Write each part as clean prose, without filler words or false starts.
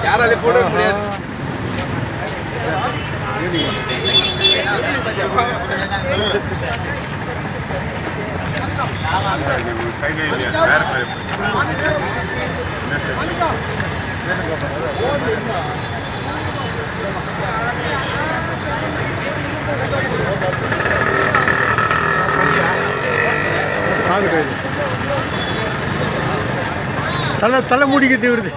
ಯಾರಲ್ಲಿ ಫೋಟೋ తల ముడికి దేవుడిది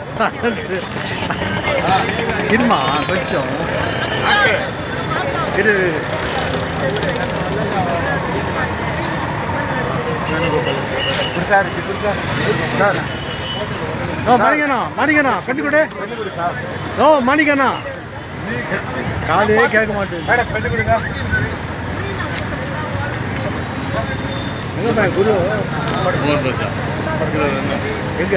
ఇమ్మా కొంచెం మణిగనా పెట్టుకుడే ఓ మణిగనా కాదే కేక మాట్లాడు గురు எங்க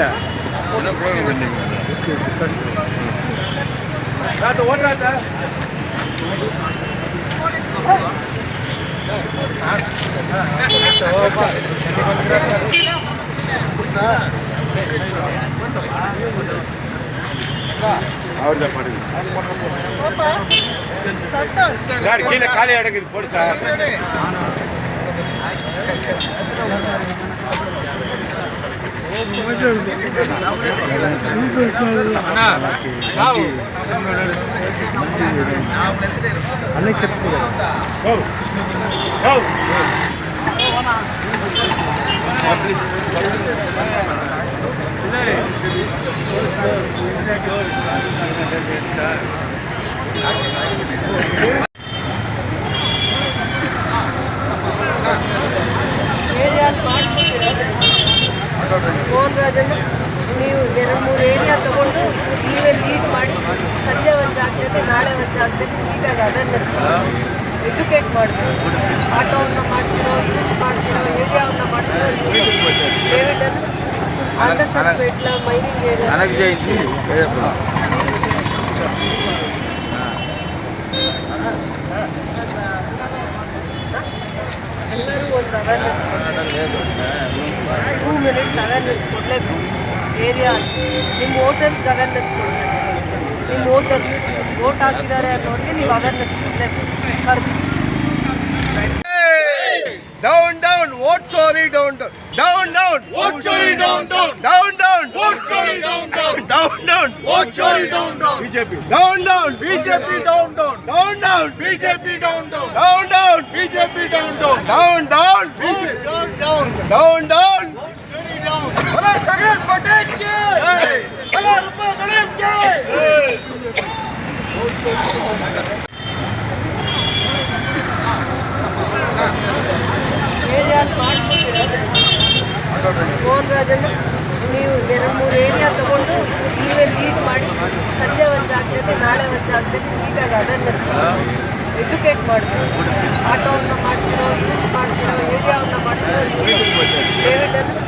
சார் கீழே காலி அடங்குது போடு சார் అన్నీ చెప్తున్నా ಮೋಹನ್ ರಾಜಣ್ಣ ನೀವು 2-3 ಏರಿಯಾ ತಗೊಂಡು ನೀವೇ ಲೀಡ್ ಮಾಡಿ ಸಂಜೆ ಒಂದು ಜಾಗದಲ್ಲಿ ನಾಳೆ ಒಂದು ಜಾಗದಲ್ಲಿ ನೀಟಾಗಿ ಅವೇರ್ನೆಸ್ ಎಜುಕೇಟ್ ಮಾಡಬೇಕು. ಆಟೋವನ್ನು ಮಾಡ್ತಿರೋ ಯೂಸ್ ಮಾಡ್ತಿರೋ ಏರಿಯಾವನ್ನು ಮಾಡ್ತಿರೋ ಡೇವಿಡನ್ನು ಅಂಡರ್ಸರ್ಪೇಟ್ಲ ಮೈನಿಂಗ್ ಏರಿಯಾ ಎಲ್ಲರೂ ಒಂದು ಅವೇರ್ನೆಸ್ 2 ಮಿನಿಟ್ಸ್ ಅವೇರ್ನೆಸ್ ಕೊಡಲೇಬೇಕು. ಏರಿಯಾ ನಿಮ್ಮ ವೋಟರ್ಸ್ಗೆ ಅವೇರ್ನೆಸ್ ಕೊಡಬೇಕು. ನಿಮ್ಮ ವೋಟರ್ಸ್ ವೋಟ್ ಹಾಕಿದ್ದಾರೆ ಅನ್ನೋರಿಗೆ ನೀವು ಅವೇರ್ನೆಸ್ ಕೊಡಲೇಬೇಕು. Down, down, vote sorry, down, down, down, down, vote sorry, down, down, down, down, vote sorry, down, down, down, down, vote sorry, down, down, BJP, down, down, BJP, down, down, down, down, BJP, down, down, down, down, BJP, down, down, down, down, BJP, down, down, down, down, Bala Congress Patel ki, Bala Rupa Ganesh ki. Mohan Rajanna ನೀವು 2-3 area ತಗೊಂಡು ನೀವೇ lead ಮಾಡಿ ಸಂಜೆ ಒಂದು ಜಾಗದಲ್ಲಿ ನಾಳೆ ಒಂದು ಜಾಗದಲ್ಲಿ ನೀಟಾಗಿ ಅವೇರ್ನೆಸ್ ಎಜುಕೇಟ್ ಮಾಡಬೇಕು. ಆಟೋವನ್ನು ಮಾಡ್ತಿರೋ ಯೂಸ್ ಮಾಡ್ತಿರೋ ಏರಿಯಾವನ್ನು ಮಾಡ್ತಿರೋ ಡೇವಿಡನ್ನು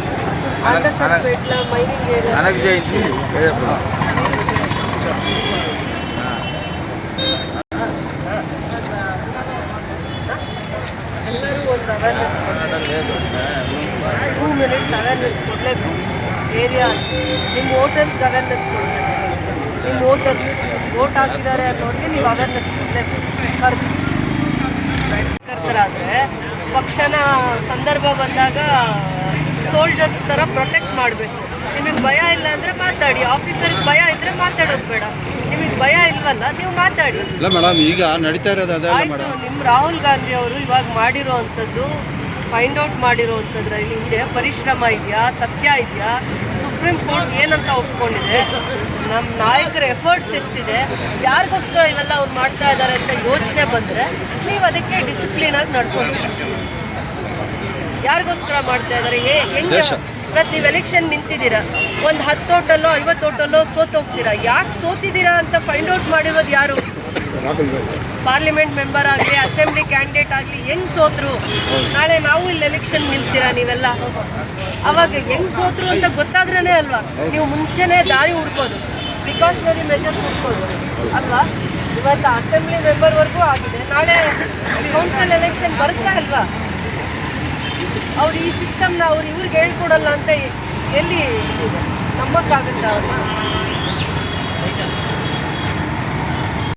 ಅಂಡರ್ಸರ್ಪೇಟ್ಲ ಮೈನಿಂಗ್ ಏರಿಯಾ ಎಲ್ಲರೂ ಒಂದು ಅವೇರ್ನೆಸ್ 2 ಮಿನಿಟ್ಸ್ ಅವೇರ್ನೆಸ್ ಕೊಡಲೇಬೇಕು. ಏರಿಯಾ ನಿಮ್ಮ ವೋಟರ್ಸ್ಗೆ ಅವೇರ್ನೆಸ್ ಕೊಡಬೇಕು. ನಿಮ್ಮ ವೋಟರ್ಸ್ ವೋಟ್ ಹಾಕಿದ್ದಾರೆ ಅನ್ನೋರಿಗೆ ನೀವು ಅವೇರ್ನೆಸ್ ಕೊಡಲೇಬೇಕು. ಕರ್ತರಾದರೆ ಪಕ್ಷನ ಸಂದರ್ಭ ಬಂದಾಗ ಸೋಲ್ಜರ್ಸ್ ಥರ ಪ್ರೊಟೆಕ್ಟ್ ಮಾಡಬೇಕು. ನಿಮಗೆ ಭಯ ಇಲ್ಲ ಅಂದರೆ ಮಾತಾಡಿ. ಆಫೀಸರ್ಗೆ ಭಯ ಇದ್ದರೆ ಮಾತಾಡೋದು ಬೇಡ. ನಿಮಗೆ ಭಯ ಇಲ್ವಲ್ಲ, ನೀವು ಮಾತಾಡಿ. ಇಲ್ಲ ಮೇಡಮ್, ಈಗ ನಡೀತಾ ಇರೋದು ಆಯಿತು. ನಿಮ್ಮ ರಾಹುಲ್ ಗಾಂಧಿ ಅವರು ಇವಾಗ ಮಾಡಿರೋ ಅಂಥದ್ದು, ಫೈಂಡ್ ಔಟ್ ಮಾಡಿರೋವಂಥದ್ರಲ್ಲಿ ಹಿಂದೆ ಪರಿಶ್ರಮ ಇದೆಯಾ, ಸತ್ಯ ಇದೆಯಾ, ಸುಪ್ರೀಂ ಕೋರ್ಟ್ ಏನಂತ ಒಪ್ಕೊಂಡಿದೆ, ನಮ್ಮ ನಾಯಕರ ಎಫರ್ಟ್ಸ್ ಎಷ್ಟಿದೆ, ಯಾರಿಗೋಸ್ಕರ ಇವೆಲ್ಲ ಅವ್ರು ಮಾಡ್ತಾ ಇದ್ದಾರೆ ಅಂತ ಯೋಚನೆ ಬಂದರೆ ನೀವು ಅದಕ್ಕೆ ಡಿಸಿಪ್ಲಿನಾಗಿ ನಡ್ಕೊತೀರಿ. ಯಾರಿಗೋಸ್ಕರ ಮಾಡ್ತಾ ಇದ್ದಾರೆ? ಹೆಂಗೆ ದೇಶ. ಇವತ್ತು ನೀವು ಎಲೆಕ್ಷನ್ ನಿಂತಿದ್ದೀರಾ, ಒಂದು 10 ಓಟಲ್ಲೋ 50 ಓಟಲ್ಲೋ ಸೋತೋಗ್ತೀರಾ. ಯಾಕೆ ಸೋತಿದ್ದೀರಾ ಅಂತ ಫೈಂಡ್ ಔಟ್ ಮಾಡಿರೋದು ಯಾರು? ಪಾರ್ಲಿಮೆಂಟ್ ಮೆಂಬರ್ ಆಗಲಿ, ಅಸೆಂಬ್ಲಿ ಕ್ಯಾಂಡಿಡೇಟ್ ಆಗಲಿ, ಹೆಂಗ್ ಸೋತ್ರು? ನಾಳೆ ನಾವು ಇಲ್ಲಿ ಎಲೆಕ್ಷನ್ ನಿಲ್ತೀರಾ ನೀವೆಲ್ಲ? ಅವಾಗ ಹೆಂಗ್ ಸೋತ್ರು ಅಂತ ಗೊತ್ತಾದ್ರೇ ಅಲ್ವಾ ನೀವು ಮುಂಚೆನೇ ದಾರಿ ಹುಡ್ಕೋದು, ಪ್ರಿಕಾಷನರಿ ಮೆಷರ್ಸ್ ಹುಡ್ಕೋದು ಅಲ್ವಾ? ಇವತ್ತು ಅಸೆಂಬ್ಲಿ ಮೆಂಬರ್ವರೆಗೂ ಆಗಿದೆ, ನಾಳೆ ಕೌನ್ಸಿಲ್ ಎಲೆಕ್ಷನ್ ಬರುತ್ತಾ ಅಲ್ವಾ? ಅವ್ರು ಈ ಸಿಸ್ಟಮ್ನ ಇವ್ರಿಗೆ ಹೇಳ್ಕೊಡಲ್ಲ ಅಂತ ಎಲ್ಲಿ ನಂಬಕ್ಕಾಗುತ್ತೆ ಅವ್ರನ್ನ?